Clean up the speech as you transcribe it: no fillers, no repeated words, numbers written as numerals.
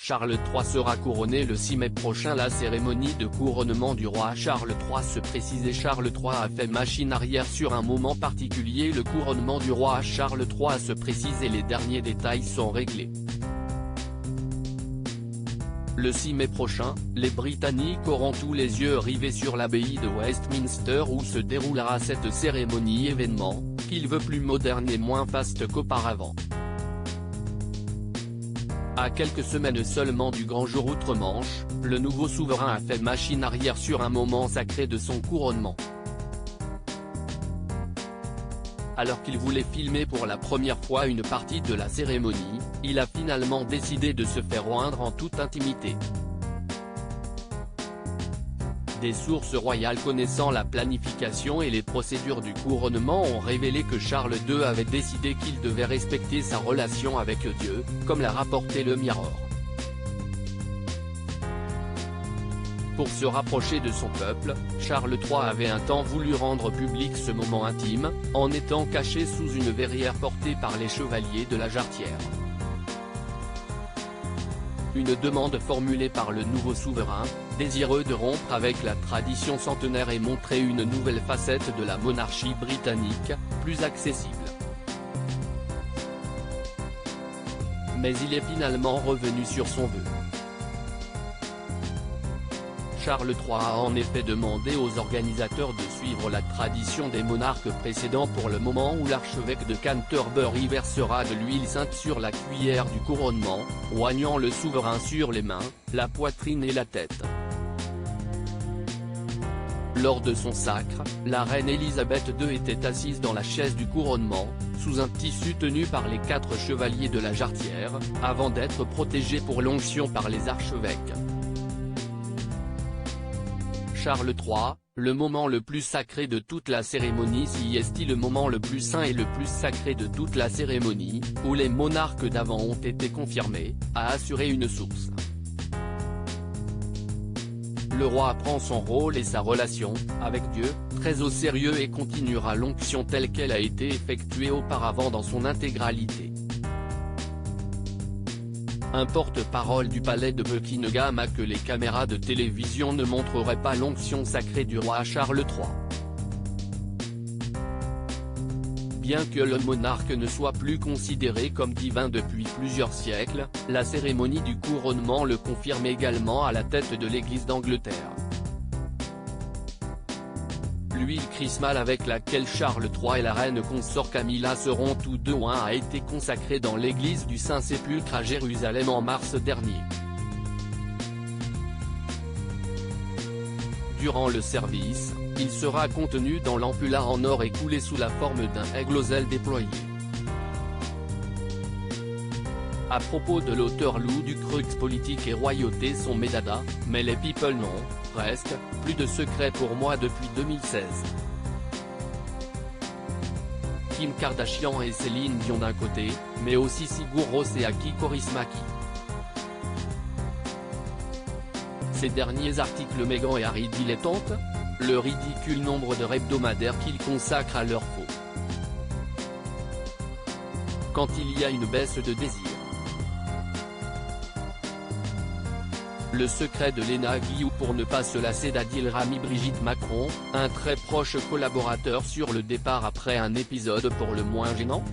Charles III sera couronné le 6 mai prochain. La cérémonie de couronnement du roi Charles III se précisait. Charles III a fait machine arrière sur un moment particulier. Le couronnement du roi Charles III se précise et les derniers détails sont réglés. Le 6 mai prochain, les Britanniques auront tous les yeux rivés sur l'abbaye de Westminster où se déroulera cette cérémonie événement, qu'il veut plus moderne et moins faste qu'auparavant. À quelques semaines seulement du grand jour outre-Manche, le nouveau souverain a fait machine arrière sur un moment sacré de son couronnement. Alors qu'il voulait filmer pour la première fois une partie de la cérémonie, il a finalement décidé de se faire oindre en toute intimité. Des sources royales connaissant la planification et les procédures du couronnement ont révélé que Charles II avait décidé qu'il devait respecter sa relation avec Dieu, comme l'a rapporté le Mirror. Pour se rapprocher de son peuple, Charles III avait un temps voulu rendre public ce moment intime, en étant caché sous une verrière portée par les chevaliers de la Jarretière. Une demande formulée par le nouveau souverain, désireux de rompre avec la tradition centenaire et montrer une nouvelle facette de la monarchie britannique, plus accessible. Mais il est finalement revenu sur son vœu. Charles III a en effet demandé aux organisateurs de suivre la tradition des monarques précédents pour le moment où l'archevêque de Canterbury versera de l'huile sainte sur la cuillère du couronnement, oignant le souverain sur les mains, la poitrine et la tête. Lors de son sacre, la reine Elisabeth II était assise dans la chaise du couronnement, sous un tissu tenu par les 4 chevaliers de la Jarretière, avant d'être protégée pour l'onction par les archevêques. Charles III, le moment le plus sacré de toute la cérémonie. Si est-il le moment le plus saint et le plus sacré de toute la cérémonie, où les monarques d'avant ont été confirmés, a assuré une source. Le roi prend son rôle et sa relation, avec Dieu, très au sérieux et continuera l'onction telle qu'elle a été effectuée auparavant dans son intégralité. Un porte-parole du palais de Buckingham a que les caméras de télévision ne montreraient pas l'onction sacrée du roi Charles III. Bien que le monarque ne soit plus considéré comme divin depuis plusieurs siècles, la cérémonie du couronnement le confirme également à la tête de l'Église d'Angleterre. L'huile chrismale avec laquelle Charles III et la reine consort Camilla seront tous deux oints a été consacrée dans l'église du Saint-Sépulcre à Jérusalem en mars dernier. Durant le service, il sera contenu dans l'ampulla en or et coulé sous la forme d'un aigle aux ailes déployées. À propos de l'auteur loup du crux politique et royauté sont mes dadas, mais les people non, presque, plus de secret pour moi depuis 2016. Kim Kardashian et Céline Dion d'un côté, mais aussi Sigur Rós et Aki Kaurismäki. Ces derniers articles Meghan et Harry dilettantes, le ridicule nombre d'heures hebdomadaires qu'ils consacrent à leur faux. Quand il y a une baisse de désir. Le secret de Léna Guillou pour ne pas se lasser d'Adil Rami. Brigitte Macron, un très proche collaborateur sur le départ après un épisode pour le moins gênant.